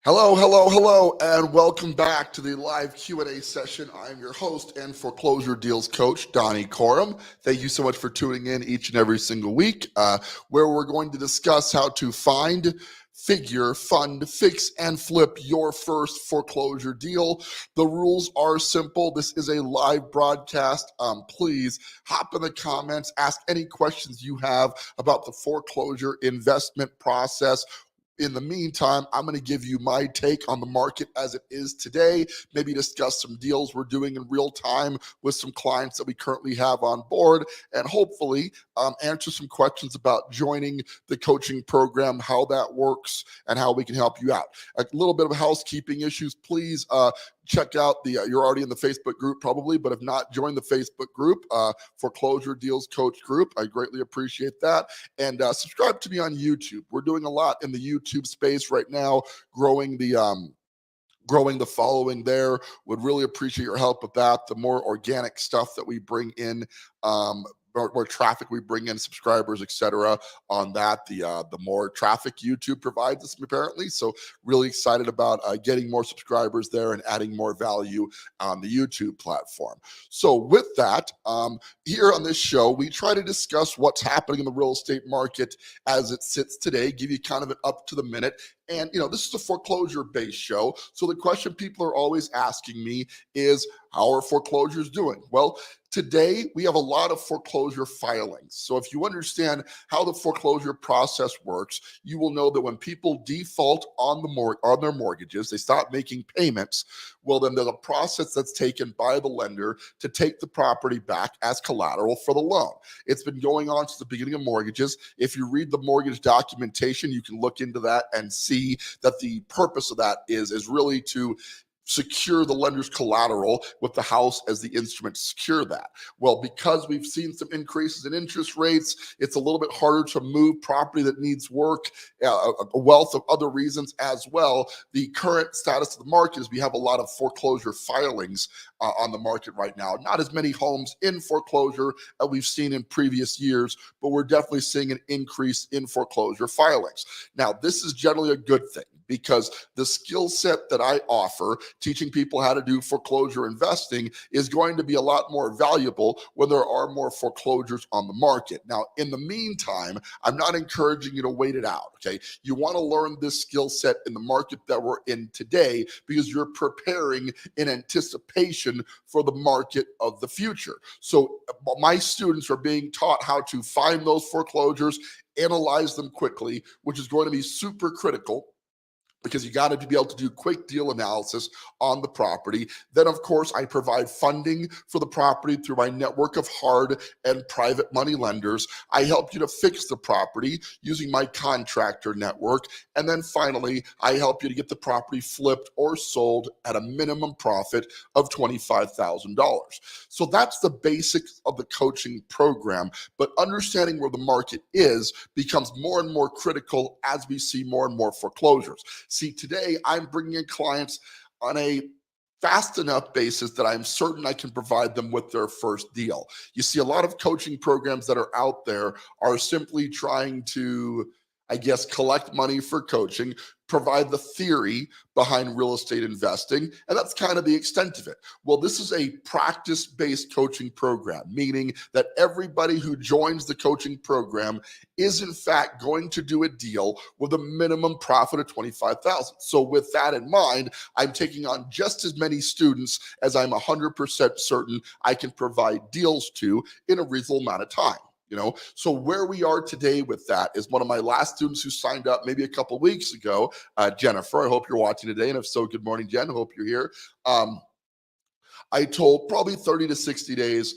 Hello, hello, hello, and welcome back to the live Q&A session. I'm your host and foreclosure deals coach, Donny Coram. Thank you so much for tuning in each and every single week, where we're going to discuss how to find, figure, fund, fix, and flip your first foreclosure deal. The rules are simple. This is a live broadcast. Please hop in the comments, ask any questions you have about the foreclosure investment process. In the meantime, I'm going to give you my take on the market as it is today, maybe discuss some deals we're doing in real time with some clients that we currently have on board, and hopefully answer some questions about joining the coaching program, how that works, and how we can help you out. A little bit of housekeeping issues. Please check out you're already in the Facebook group probably, but if not, join the Facebook group, Foreclosure Deals Coach group. I greatly appreciate that. And subscribe to me on YouTube. We're doing a lot in the YouTube space right now, growing the following there. Would really appreciate your help with that. The more organic stuff that we bring in, more traffic we bring in, subscribers, etc. on that, the more traffic YouTube provides us apparently. So really excited about getting more subscribers there and adding more value on the YouTube platform. So with that, here on this show, we try to discuss what's happening in the real estate market as it sits today, give you kind of an up to the minute. And, this is a foreclosure-based show. So the question people are always asking me is, how are foreclosures doing? Well, today we have a lot of foreclosure filings. So if you understand how the foreclosure process works, you will know that when people default on their mortgages, they stop making payments. Well, then there's a process that's taken by the lender to take the property back as collateral for the loan. It's been going on since the beginning of mortgages. If you read the mortgage documentation, you can look into that and see that the purpose of that is really to secure the lender's collateral with the house as the instrument to secure that. Well, because we've seen some increases in interest rates, it's a little bit harder to move property that needs work, a wealth of other reasons as well. The current status of the market is we have a lot of foreclosure filings on the market right now. Not as many homes in foreclosure as we've seen in previous years, but we're definitely seeing an increase in foreclosure filings. Now, this is generally a good thing, because the skill set that I offer, teaching people how to do foreclosure investing, is going to be a lot more valuable when there are more foreclosures on the market. Now, in the meantime, I'm not encouraging you to wait it out, okay? You want to learn this skill set in the market that we're in today, because you're preparing in anticipation for the market of the future. So my students are being taught how to find those foreclosures, analyze them quickly, which is going to be super critical, because you got to be able to do quick deal analysis on the property. Then, of course, I provide funding for the property through my network of hard and private money lenders. I help you to fix the property using my contractor network. And then finally, I help you to get the property flipped or sold at a minimum profit of $25,000. So that's the basics of the coaching program. But understanding where the market is becomes more and more critical as we see more and more foreclosures. See, today I'm bringing in clients on a fast enough basis that I'm certain I can provide them with their first deal. You see, a lot of coaching programs that are out there are simply trying to, collect money for coaching, provide the theory behind real estate investing, and that's kind of the extent of it. Well, this is a practice-based coaching program, meaning that everybody who joins the coaching program is in fact going to do a deal with a minimum profit of $25,000. So with that in mind, I'm taking on just as many students as I'm 100% certain I can provide deals to in a reasonable amount of time. So where we are today with that is one of my last students who signed up maybe a couple weeks ago, Jennifer. I hope you're watching today, and if so, good morning, Jen. I hope you're here. I told probably 30 to 60 days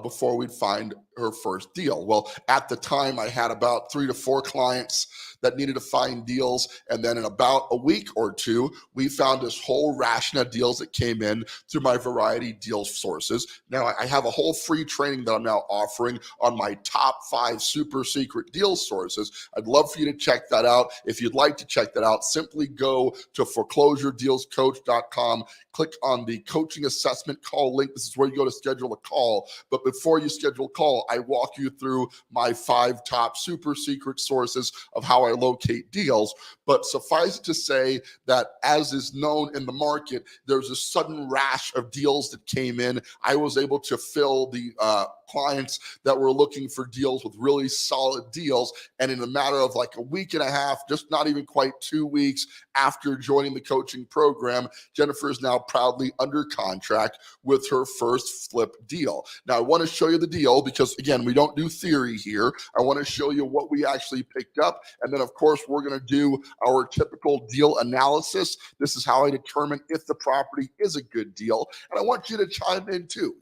before we'd find her first deal. Well, at the time, I had about 3 to 4 clients that needed to find deals. And then in about a week or two, we found this whole ration of deals that came in through my variety deal sources. Now, I have a whole free training that I'm now offering on my top 5 super secret deal sources. I'd love for you to check that out. If you'd like to check that out, simply go to foreclosuredealscoach.com, click on the coaching assessment call link. This is where you go to schedule a call. But before you schedule a call, I walk you through my 5 top super secret sources of how I locate deals. But suffice it to say that, as is known in the market, there's a sudden rash of deals that came in. I was able to fill the clients that were looking for deals with really solid deals. And in a matter of like a week and a half, just not even quite 2 weeks after joining the coaching program, Jennifer is now proudly under contract with her first flip deal. Now, I want to show you the deal because, again, we don't do theory here. I want to show you what we actually picked up. And then, of course, we're going to do our typical deal analysis. This is how I determine if the property is a good deal. And I want you to chime in too.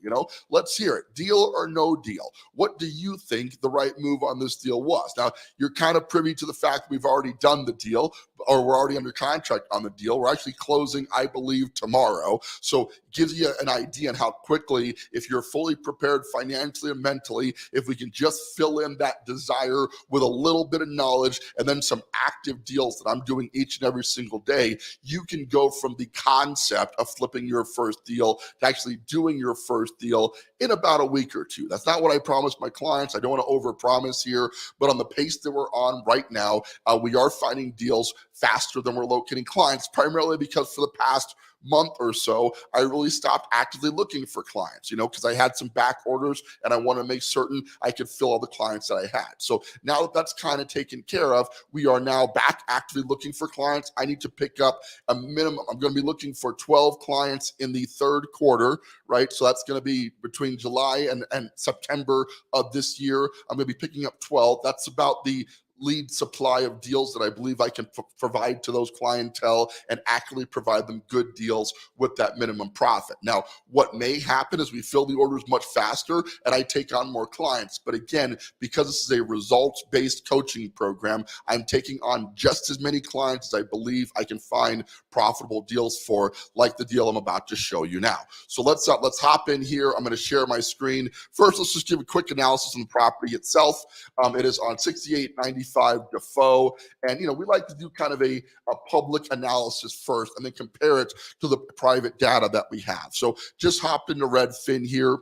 Let's hear it. Deal or no deal? What do you think the right move on this deal was? Now, you're kind of privy to the fact that we've already done the deal, or we're already under contract on the deal. We're actually closing, I believe, tomorrow. So gives you an idea on how quickly, if you're fully prepared financially and mentally, if we can just fill in that desire with a little bit of knowledge and then some active deals that I'm doing each and every single day, you can go from the concept of flipping your first deal to actually doing your first deal in about a week or two. That's not what I promised my clients. I don't want to overpromise here, but on the pace that we're on right now, we are finding deals faster than we're locating clients, primarily because for the past month or so, I really stopped actively looking for clients, because I had some back orders and I want to make certain I could fill all the clients that I had. So now that that's kind of taken care of, we are now back actively looking for clients. I need to pick up a minimum. I'm going to be looking for 12 clients in the third quarter, right? So that's going to be between July and September of this year. I'm going to be picking up 12. That's about the lead supply of deals that I believe I can provide to those clientele and actively provide them good deals with that minimum profit. Now, what may happen is we fill the orders much faster and I take on more clients. But again, because this is a results-based coaching program, I'm taking on just as many clients as I believe I can find profitable deals for, like the deal I'm about to show you now. So let's hop in here. I'm going to share my screen. First, let's just give a quick analysis on the property itself. It is on 6895 Defoe. And, we like to do kind of a public analysis first and then compare it to the private data that we have. So just hopped into Redfin here.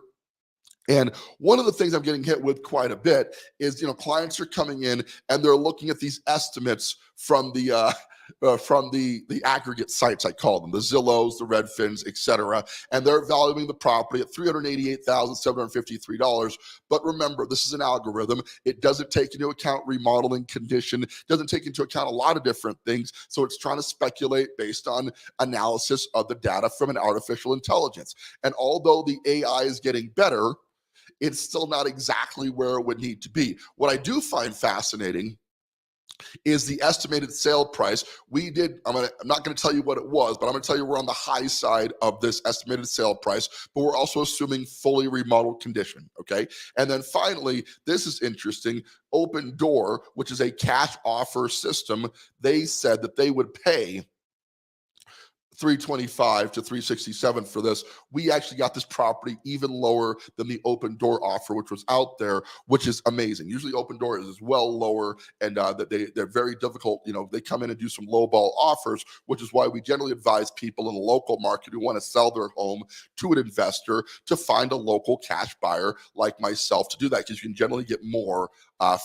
And one of the things I'm getting hit with quite a bit is, clients are coming in and they're looking at these estimates from the aggregate sites, I call them, the Zillows, the Redfins, etc., and they're valuing the property at $388,753. But remember, this is an algorithm. It doesn't take into account remodeling condition, doesn't take into account a lot of different things. So it's trying to speculate based on analysis of the data from an artificial intelligence. And although the AI is getting better, it's still not exactly where it would need to be. What I do find fascinating is the estimated sale price. I'm not going to tell you what it was, but I'm going to tell you we're on the high side of this estimated sale price, but we're also assuming fully remodeled condition, okay? And then finally, this is interesting, Open Door, which is a cash offer system, they said that they would pay $325 to $367 for this. We actually got this property even lower than the Open Door offer, which was out there, which is amazing. Usually Open Door is well lower, and they're very difficult. They come in and do some lowball offers, which is why we generally advise people in the local market who want to sell their home to an investor to find a local cash buyer like myself to do that, because you can generally get more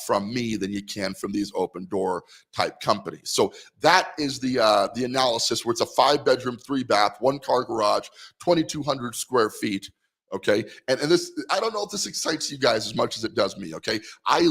from me than you can from these Open Door type companies. So that is the analysis, where it's a 5-bedroom, 3-bath, 1-car garage, 2,200 square feet. Okay. And this, I don't know if this excites you guys as much as it does me. Okay. I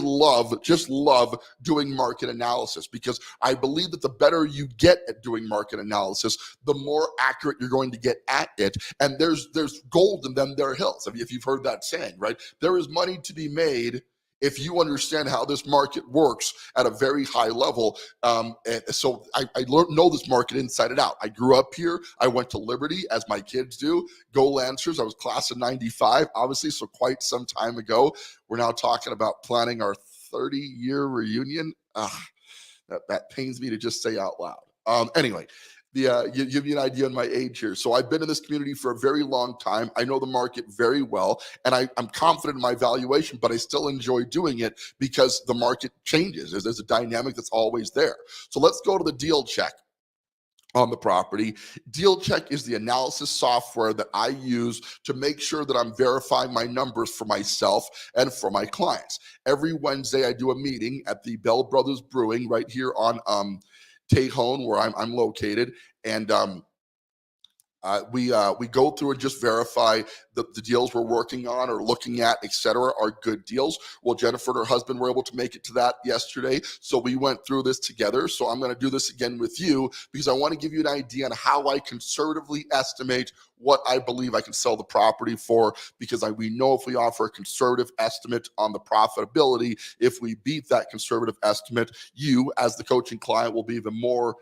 just love doing market analysis, because I believe that the better you get at doing market analysis, the more accurate you're going to get at it. And there's gold in them there hills. If you've heard that saying, right? There is money to be made if you understand how this market works at a very high level. And so I know this market inside and out. I grew up here. I went to Liberty, as my kids do. Go Lancers. I was class of 95, obviously, so quite some time ago. We're now talking about planning our 30-year reunion. That pains me to just say out loud. Anyway, you give you an idea on my age here. So I've been in this community for a very long time. I know the market very well, and I'm confident in my valuation, but I still enjoy doing it because the market changes. There's a dynamic that's always there. So let's go to the deal check. on the property. Deal Check is the analysis software that I use to make sure that I'm verifying my numbers for myself and for my clients. Every Wednesday, I do a meeting at the Bell Brothers Brewing right here on Tejon, where I'm located, and we go through and just verify the deals we're working on or looking at, et cetera, are good deals. Well, Jennifer and her husband were able to make it to that yesterday, so we went through this together. So I'm going to do this again with you because I want to give you an idea on how I conservatively estimate what I believe I can sell the property for, because we know if we offer a conservative estimate on the profitability, if we beat that conservative estimate, you as the coaching client will be even more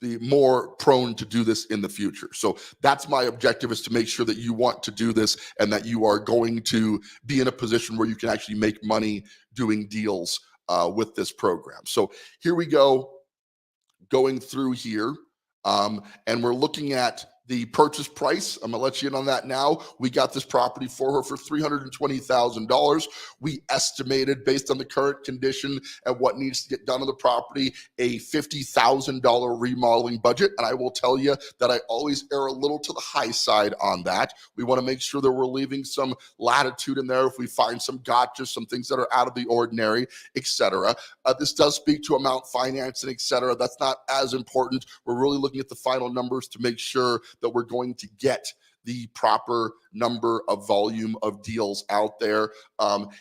be more prone to do this in the future. So that's my objective, is to make sure that you want to do this and that you are going to be in a position where you can actually make money doing deals with this program. So here we go, going through here. And we're looking at the purchase price. I'm gonna let you in on that now. We got this property for her for $320,000. We estimated, based on the current condition and what needs to get done on the property, a $50,000 remodeling budget. And I will tell you that I always err a little to the high side on that. We want to make sure that we're leaving some latitude in there if we find some gotchas, some things that are out of the ordinary, etc. This does speak to amount financing, etc. That's not as important. We're really looking at the final numbers to make sure that we're going to get the proper number of volume of deals out there.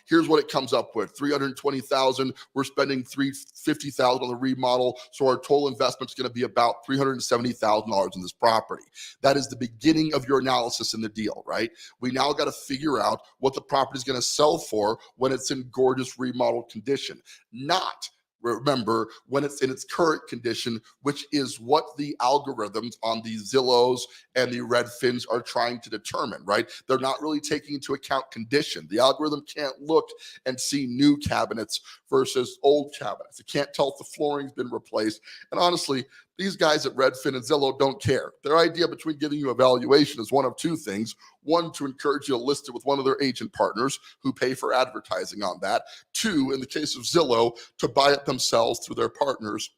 Here's what it comes up with: 320,000. We're spending $350,000 on the remodel, so our total investment is going to be about $370,000 in this property. That is the beginning of your analysis in the deal, right? We now got to figure out what the property is going to sell for when it's in gorgeous remodeled condition, not, remember, when it's in its current condition, which is what the algorithms on the Zillows and the Redfins are trying to determine, right? They're not really taking into account condition. The algorithm can't look and see new cabinets versus old cabinets. It can't tell if the flooring's been replaced. And honestly, these guys at Redfin and Zillow don't care. Their idea between giving you a valuation is one of two things. One, to encourage you to list it with one of their agent partners who pay for advertising on that. Two, in the case of Zillow, to buy it themselves through their partners,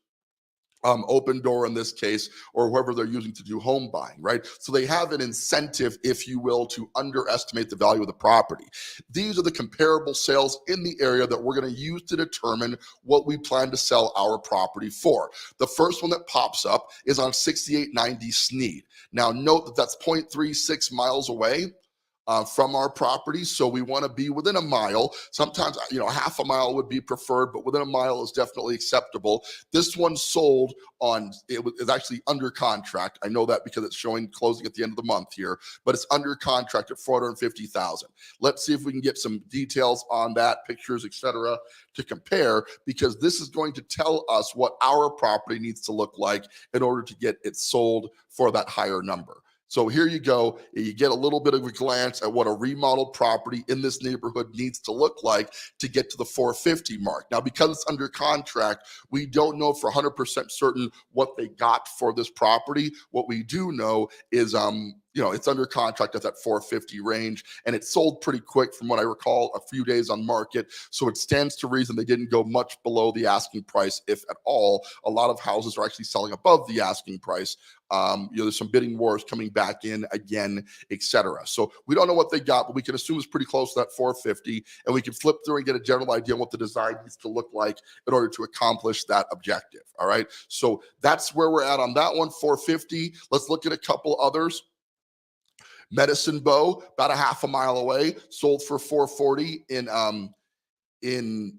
Open Door in this case, or whoever they're using to do home buying, right? So they have an incentive, if you will, to underestimate the value of the property. These are the comparable sales in the area that we're going to use to determine what we plan to sell our property for. The first one that pops up is on 6890 Sneed. Now note that that's 0.36 miles away from our property. So we want to be within a mile. Sometimes, half a mile would be preferred, but within a mile is definitely acceptable. This one sold on, it's actually under contract. I know that because it's showing closing at the end of the month here, but it's under contract at $450,000. Let's see if we can get some details on that, pictures, etc., to compare, because this is going to tell us what our property needs to look like in order to get it sold for that higher number. So here you go. You get a little bit of a glance at what a remodeled property in this neighborhood needs to look like to get to the 450 mark. Now, because it's under contract, we don't know for 100% certain what they got for this property. What we do know is, it's under contract at that 450 range, and it sold pretty quick from what I recall, a few days on market. So it stands to reason they didn't go much below the asking price, if at all. A lot of houses are actually selling above the asking price. There's some bidding wars coming back in again, etc. So we don't know what they got, but we can assume it's pretty close to that 450, and we can flip through and get a general idea on what the design needs to look like in order to accomplish that objective. All right. So that's where we're at on that one, 450. Let's look at a couple others. Medicine Bow, about a half a mile away, sold for 440 in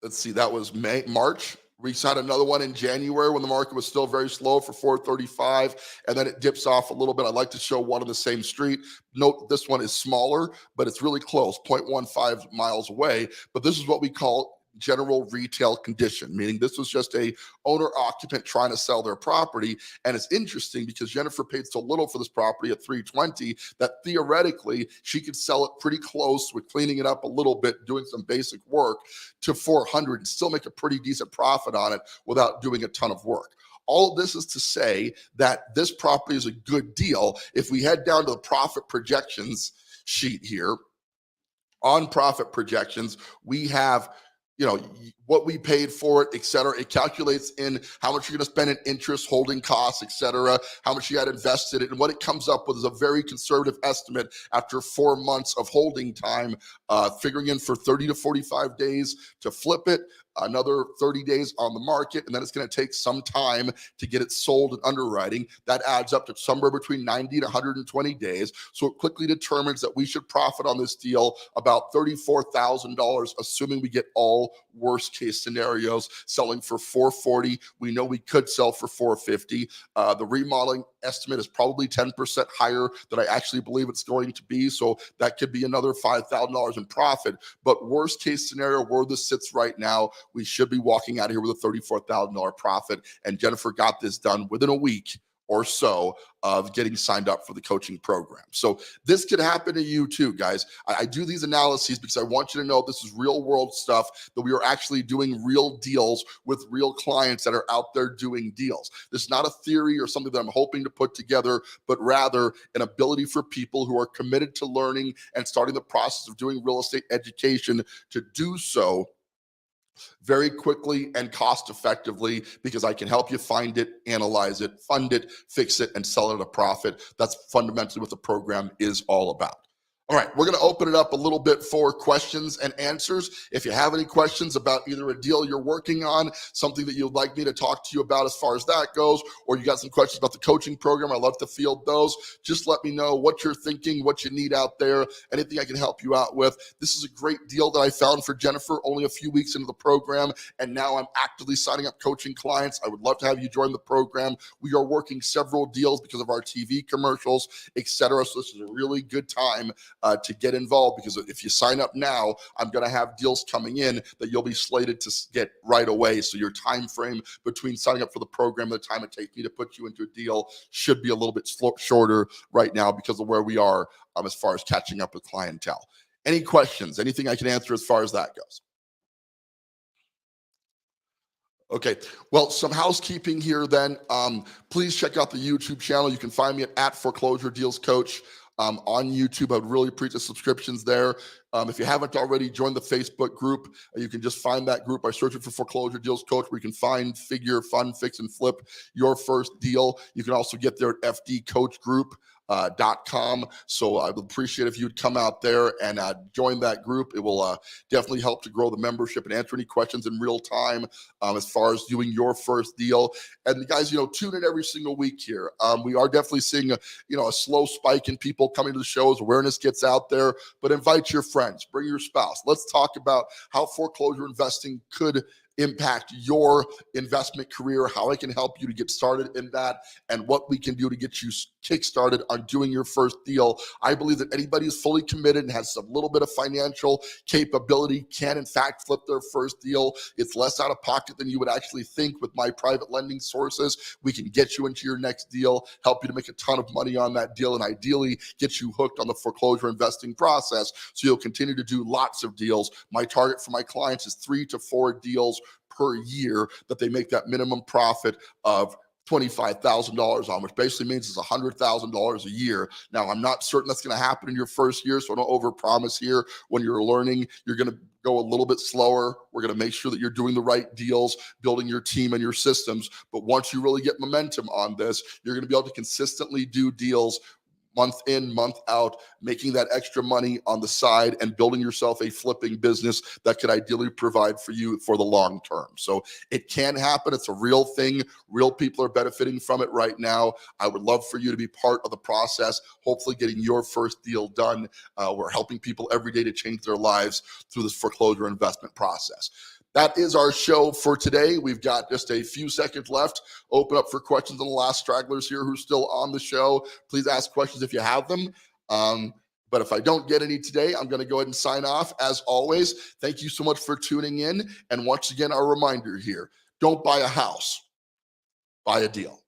let's see, that was March. We signed another one in January when the market was still very slow for 435, and then it dips off a little bit. I'd like to show one on the same street. Note this one is smaller, but it's really close, 0.15 miles away. But this is what we call general retail condition, meaning this was just a owner occupant trying to sell their property. And it's interesting because Jennifer paid so little for this property at 320 that theoretically she could sell it pretty close with cleaning it up a little bit, doing some basic work, to 400 and still make a pretty decent profit on it without doing a ton of work. All of this is to say that this property is a good deal. If we head down to the profit projections sheet here, on profit projections, we have, what we paid for it, et cetera. It calculates in how much you're going to spend in interest, holding costs, et cetera, how much you had invested in. And what it comes up with is a very conservative estimate after 4 months of holding time, figuring in for 30 to 45 days to flip it, another 30 days on the market, and then it's going to take some time to get it sold and underwriting. That adds up to somewhere between 90 to 120 days. So it quickly determines that we should profit on this deal about $34,000, assuming we get all worst case scenarios, selling for $440. We know we could sell for $450. The remodeling estimate is probably 10% higher than I actually believe it's going to be. So that could be another $5,000 in profit. But worst case scenario, where this sits right now, we should be walking out of here with a $34,000 profit. And Jennifer got this done within a week or so of getting signed up for the coaching program. So this could happen to you too, guys. I do these analyses because I want you to know this is real world stuff, that we are actually doing real deals with real clients that are out there doing deals. This is not a theory or something that I'm hoping to put together, but rather an ability for people who are committed to learning and starting the process of doing real estate education to do so very quickly and cost effectively, because I can help you find it, analyze it, fund it, fix it, and sell it at a profit. That's fundamentally what the program is all about. All right, we're going to open it up a little bit for questions and answers. If you have any questions about either a deal you're working on, something that you'd like me to talk to you about as far as that goes, or you got some questions about the coaching program, I'd love to field those. Just let me know what you're thinking, what you need out there, anything I can help you out with. This is a great deal that I found for Jennifer only a few weeks into the program, and now I'm actively signing up coaching clients. I would love to have you join the program. We are working several deals because of our TV commercials, etc. So this is a really good time to get involved, because if you sign up now, I'm going to have deals coming in that you'll be slated to get right away. So your time frame between signing up for the program and the time it takes me to put you into a deal should be a little bit shorter right now because of where we are as far as catching up with clientele. Any questions? Anything I can answer as far as that goes? Okay, well, some housekeeping here then. Please check out the YouTube channel. You can find me at Foreclosure Deals Coach on YouTube. I would really appreciate the subscriptions there. If you haven't already joined the Facebook group, you can just find that group by searching for Foreclosure Deals Coach, where you can find, figure, fund, fix, and flip your first deal. You can also get there at fdcoachgroup.com. So I would appreciate if you'd come out there and join that group. It will definitely help to grow the membership and answer any questions in real time as far as doing your first deal. And guys, tune in every single week here. We are definitely seeing a slow spike in people coming to the shows. Awareness gets out there, but invite your friends, bring your spouse. Let's talk about how foreclosure investing could impact your investment career, how I can help you to get started in that, and what we can do to get you kick-started on doing your first deal. I believe that anybody who's fully committed and has a little bit of financial capability can, in fact, flip their first deal. It's less out of pocket than you would actually think. With my private lending sources, we can get you into your next deal, help you to make a ton of money on that deal, and ideally get you hooked on the foreclosure investing process so you'll continue to do lots of deals. My target for my clients is 3 to 4 deals per year that they make that minimum profit of $25,000 on, which basically means it's $100,000 a year. Now, I'm not certain that's going to happen in your first year, so don't overpromise here. When you're learning, you're going to go a little bit slower. We're going to make sure that you're doing the right deals, building your team and your systems. But once you really get momentum on this, you're going to be able to consistently do deals month in, month out, making that extra money on the side and building yourself a flipping business that could ideally provide for you for the long term. So it can happen. It's a real thing. Real people are benefiting from it right now. I would love for you to be part of the process, hopefully getting your first deal done. We're helping people every day to change their lives through this foreclosure investment process. That is our show for today. We've got just a few seconds left. Open up for questions on the last stragglers here who's still on the show. Please ask questions if you have them. But if I don't get any today, I'm going to go ahead and sign off. As always, thank you so much for tuning in. And once again, our reminder here, don't buy a house, buy a deal.